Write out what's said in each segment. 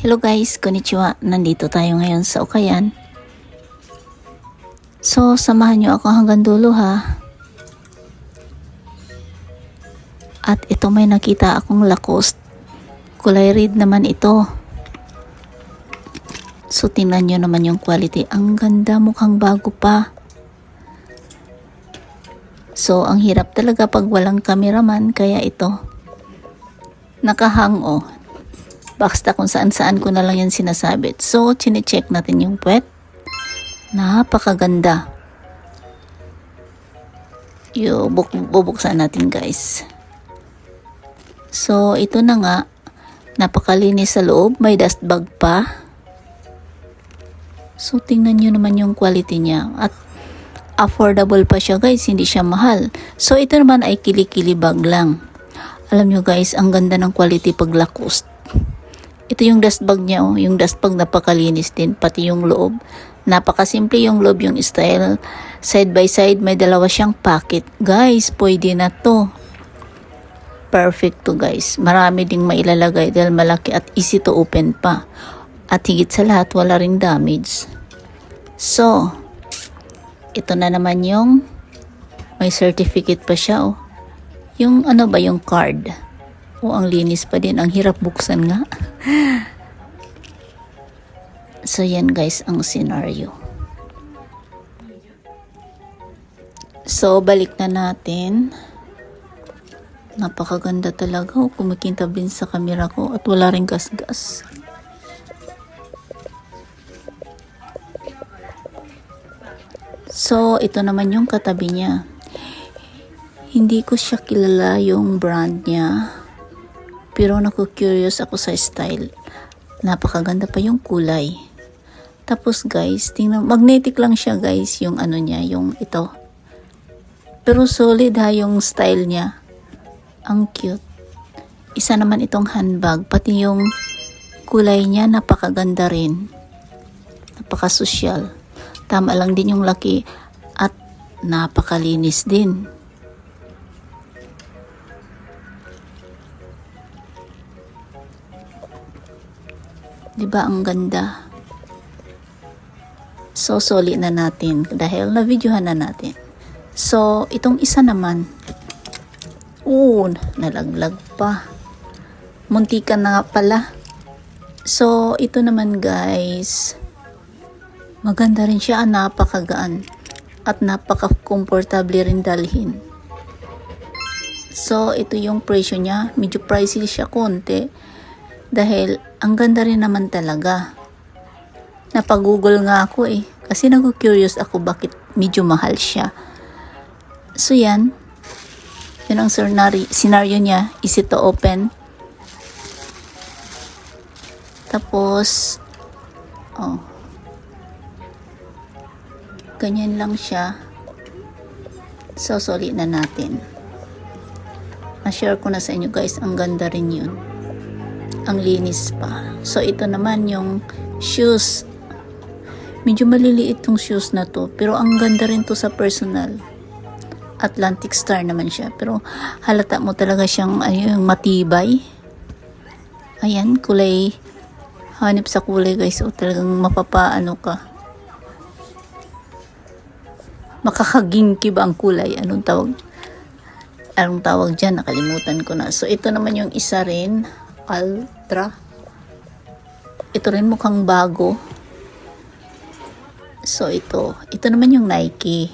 Hello guys, konnichiwa. Nandito tayo ngayon sa Ukayan. So, samahan nyo ako hanggang dulo ha. At ito may nakita akong Lacoste. Kulay red naman ito. So, tingnan nyo naman yung quality. Ang ganda, mukhang bago pa. So, ang hirap talaga pag walang cameraman, kaya ito. Nakahang oh. Basta kung saan-saan ko na lang yan sinasabit. So, chinecheck natin yung puwet. Napakaganda. Bubuksan natin guys. So, ito na nga. Napakalinis sa loob. May dust bag pa. So, tingnan nyo naman yung quality niya. At affordable pa siya guys. Hindi siya mahal. So, ito naman ay kili-kili bag lang. Alam nyo guys, ang ganda ng quality pag Lacoste. Ito yung dust bag niya oh. Yung dust bag napakalinis din. Pati yung loob. Napakasimple yung loob, yung style. Side by side, may dalawa siyang pocket. Guys, pwede na to. Perfect to guys. Marami ding mailalagay dahil malaki at easy to open pa. At higit sa lahat, wala ring damage. So, ito na naman yung may certificate pa siya oh. Yung ano ba yung card. Oh, ang linis pa din. Ang hirap buksan nga. So, yan guys ang scenario. So, balik na natin. Napakaganda talaga. Oh, kumikintab din sa camera ko at wala rin gas-gas. So, ito naman yung katabi niya. Hindi ko siya kilala yung brand niya. Pero naku-curious ako sa style. Napakaganda pa yung kulay. Tapos guys, tingnan, magnetic lang siya guys, yung ano niya, yung ito. Pero solid ha yung style niya. Ang cute. Isa naman itong handbag, pati yung kulay niya napakaganda rin. Napakasosyal. Tama lang din yung laki at napakalinis din. Diba ang ganda? So, soli na natin dahil na-videohan na natin. So, itong isa naman. Nalaglag pa. Muntikan na nga pala. So, ito naman guys. Maganda rin siya. Napakagaan. At napaka-comfortable rin dalhin. So, ito yung presyo niya. Medyo pricey siya konti. Dahil, ang ganda rin naman talaga. Napag-google nga ako eh. Kasi nag-curious ako bakit medyo mahal siya. So yan. Yun ang scenario niya. Easy to open. Tapos, ganyan lang siya. So, soli na natin. Na-share ko na sa inyo guys. Ang ganda rin yun. Ang linis pa. So, ito naman yung shoes. Medyo maliliit tong shoes na to. Pero ang ganda rin to sa personal. Atlantic Star naman siya. Pero halata mo talaga siyang yung matibay. Ayan, kulay. Hanip sa kulay guys. O talagang mapapaano ka. Makakagingki ba ang kulay? Anong tawag dyan? Nakalimutan ko na. So, ito naman yung isa rin. Ultra. Ito rin mukhang bago. So, ito naman yung Nike.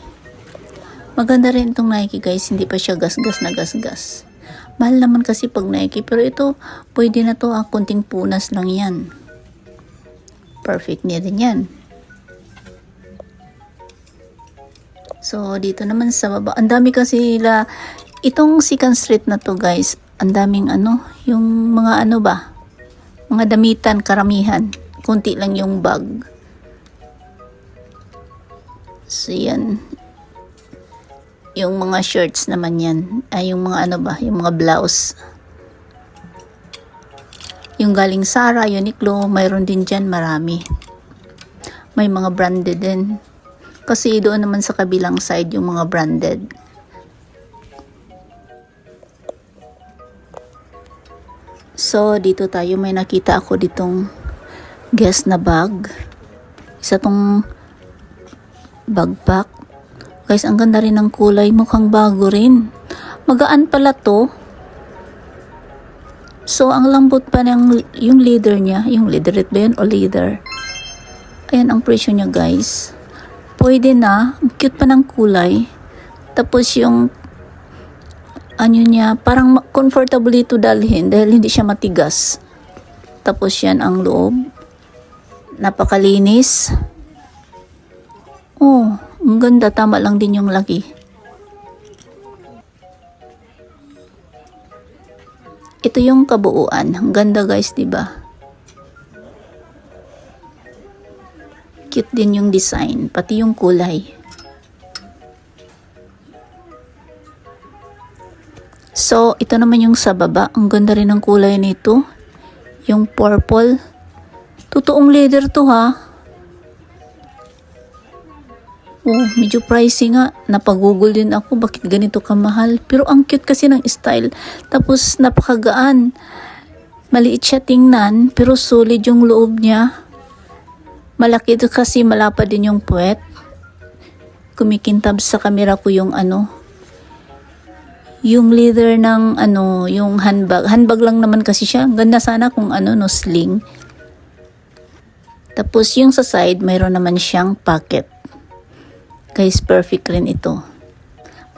Maganda rin itong Nike guys. Hindi pa siya gas-gas na gas-gas. Mahal naman kasi pag Nike. Pero ito, pwede na to. Kunting punas lang yan. Perfect niya din yan. So, dito naman sa baba. Ang dami kasi itong second street na to guys. Ang daming yung mga mga damitan, karamihan. Kunti lang yung bag. So, yan. Yung mga shirts naman yan. Ay, yung mga yung mga blouse. Yung galing Zara, Uniqlo, mayroon din dyan marami. May mga branded din. Kasi doon naman sa kabilang side yung mga branded. So, dito tayo may nakita ako ditong Guess na bag. Isa tong backpack. Guys, ang ganda rin ng kulay. Mukhang bago rin. Magaan pala to. So, ang lambot pa ng yung leather niya. Yung leatherette ba yun o leather? Ayan ang presyo niya, guys. Pwede na. Ang cute pa ng kulay. Tapos yung ano niya, parang comfortable ito dalhin dahil hindi siya matigas. Tapos yan ang loob. Napakalinis. Oh, ang ganda. Tama lang din yung laki. Ito yung kabuuan. Ang ganda, guys, diba? Cute din yung design, pati yung kulay. So, ito naman yung sa baba. Ang ganda rin ng kulay nito. Yung purple. Totoong leather to, ha? Oh, medyo pricey nga. Napagugol din ako bakit ganito kamahal. Pero ang cute kasi ng style. Tapos napakagaan. Maliit siya tingnan pero solid yung loob niya. Malaki ito kasi malapad din yung puwet. Kumikintab sa camera ko yung yung leather ng yung handbag. Handbag lang naman kasi siya. Ganda sana kung no sling. Tapos yung sa side mayroon naman siyang pocket. Guys, perfect rin ito.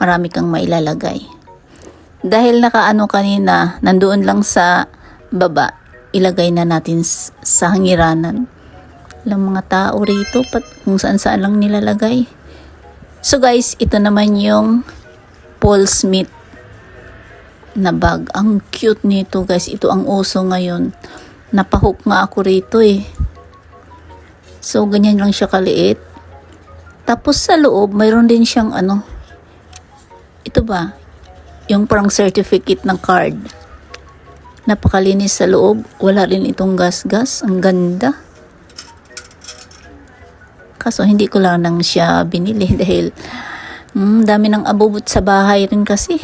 Marami kang mailalagay. Dahil kanina, nandoon lang sa baba, ilagay na natin sa hangiranan. Walang mga tao rito, kung saan-saan lang nilalagay. So guys, ito naman yung Paul Smith na bag. Ang cute nito, guys. Ito ang uso ngayon. Napahook nga ako rito eh. So, ganyan lang siya kaliit. Tapos sa loob, mayroon din siyang ito ba? Yung parang certificate ng card. Napakalinis sa loob. Wala rin itong gas-gas. Ang ganda. Kaso hindi ko lang nang siya binili dahil dami ng abubot sa bahay rin kasi.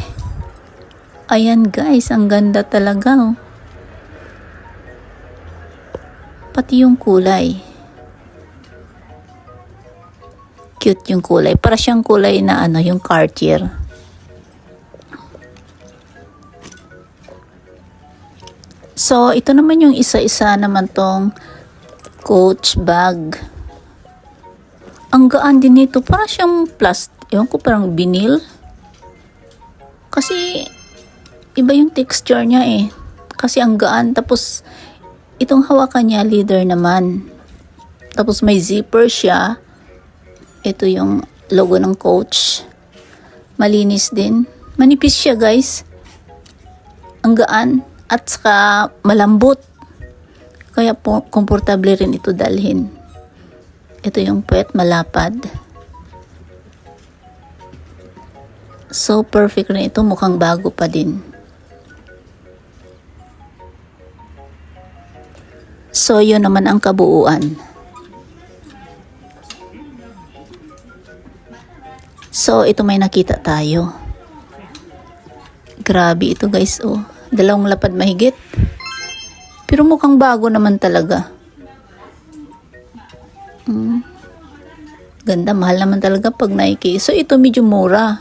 Ayan guys, ang ganda talaga. Oh. Pati yung kulay. Cute yung kulay. Para siyang kulay na yung Cartier. So, ito naman yung isa-isa naman tong Coach bag. Ang gaan din nito. Para siyang plastic. Ewan ko, parang vinyl. Kasi, iba yung texture niya eh. Kasi ang gaan. Tapos, itong hawakan niya, leather naman. Tapos, may zipper siya. Ito yung logo ng Coach. Malinis din. Manipis siya, guys. Ang gaan. At saka malambot. Kaya komportable rin ito dalhin. Ito yung puwet, malapad. So, perfect rin ito. Mukhang bago pa din. So, yun naman ang kabuuan. So, ito may nakita tayo. Grabe ito guys, oh. 2 lapad mahigit. Pero mukhang bago naman talaga. Ganda, mahal naman talaga pag Nike. So, ito medyo mura.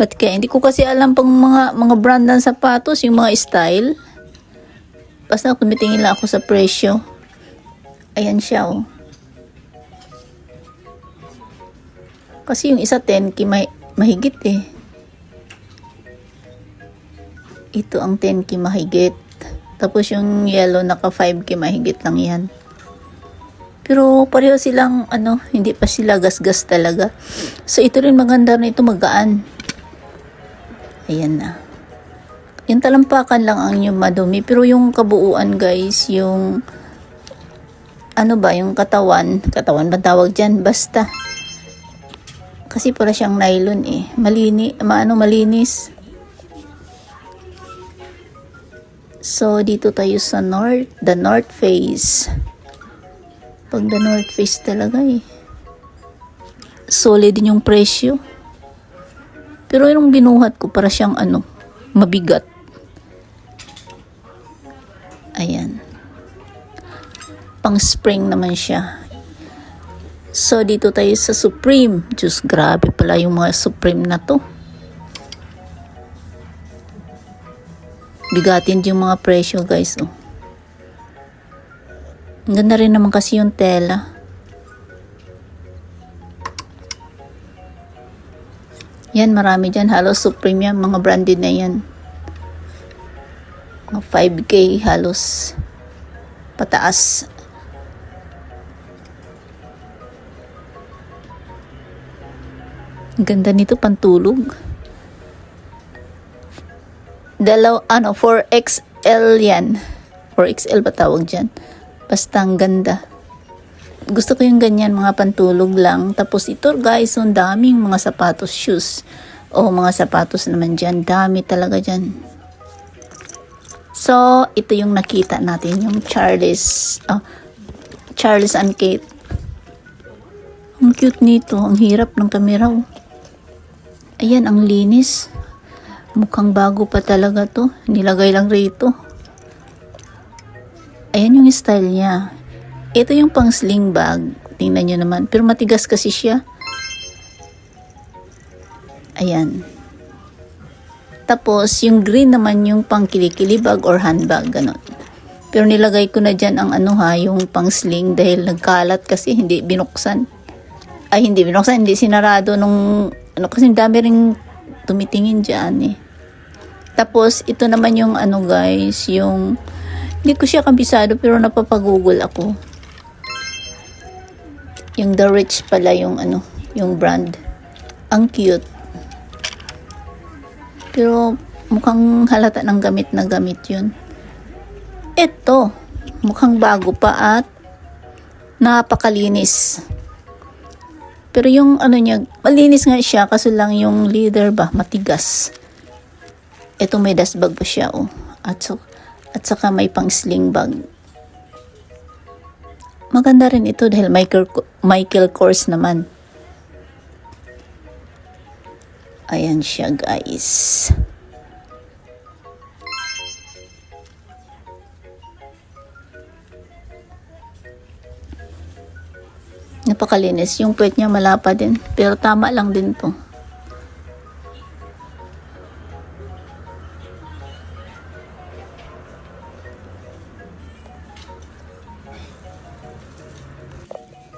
Ba't kaya? Hindi ko kasi alam pang mga brand ng sapatos, yung mga style. Basta tumitingin lang ako sa presyo. Ayan siya, oh. Kasi yung isa 10K mahigit eh. Ito ang 10K mahigit. Tapos yung yellow naka 5K mahigit lang yan. Pero pareho silang hindi pa sila gas-gas talaga. So ito rin maganda na ito, magaan. Ayan na. Yung talampakan lang ang yung madumi. Pero yung kabuuan guys, yung yung katawan ba tawag dyan? Basta. Kasi para siyang nylon eh. Malinis. So, dito tayo sa the North Face. Pag the North Face talaga eh. Solid din yung presyo. Pero yung binuhat ko, para siyang mabigat. pang spring naman siya. So, dito tayo sa Supreme. Diyos, grabe pala yung mga Supreme na to. Bigatin yung mga presyo, guys. Oh. Ang ganda rin naman kasi yung tela. Yan, marami dyan. Halos Supreme yan. Mga branded na yan. Mga 5K halos pataas. Ang ganda nito, pantulog. 4XL yan. 4XL ba tawag dyan? Basta ang ganda. Gusto ko yung ganyan, mga pantulog lang. Tapos ito guys, ang daming mga sapatos, shoes. O mga sapatos naman dyan. Dami talaga dyan. So, ito yung nakita natin. Yung Charles and Kate. Ang cute nito. Ang hirap ng kamera. Ayan, ang linis. Mukhang bago pa talaga to. Nilagay lang rito. Ayan yung style niya. Ito yung pang sling bag. Tingnan nyo naman. Pero matigas kasi siya. Ayan. Tapos, yung green naman yung pang kilikili bag or handbag. Ganon. Pero nilagay ko na dyan ang yung pang sling dahil nagkalat kasi hindi binuksan. Ay, hindi binuksan. Hindi sinarado nung kasi dami ring tumitingin dyan eh. Tapos, ito naman yung guys, yung hindi ko siya kabisado pero napapagugol ako. Yung The Rich pala yung yung brand. Ang cute. Pero mukhang halata ng gamit na gamit yun. Ito, mukhang bago pa at napakalinis. Pero yung niya, malinis nga siya kasi lang yung leather ba, matigas. Ito may dust bag pa siya At saka may pang sling bag. Maganda rin ito dahil Michael Kors naman. Ayan siya guys. Napakalinis. Yung puwet niya malapa din. Pero tama lang din to.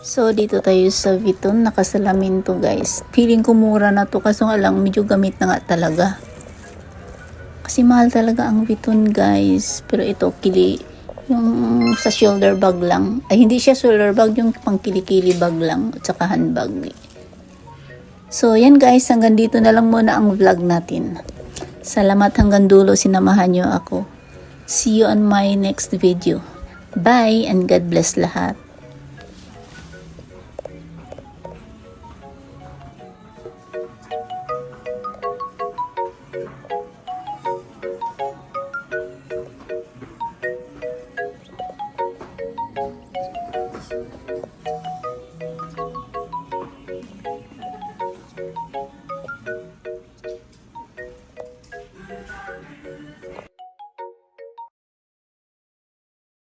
So, dito tayo sa Vuitton. Nakasalamin to guys. Feeling ko mura na to. Kaso nga lang, medyo gamit na nga talaga. Kasi mahal talaga ang Vuitton guys. Pero ito, yung sa shoulder bag lang. Ay, hindi siya shoulder bag. Yung pang kilikili bag lang. At saka handbag. So, yan guys. Hanggang dito na lang muna ang vlog natin. Salamat hanggang dulo. Sinamahan nyo ako. See you on my next video. Bye and God bless lahat.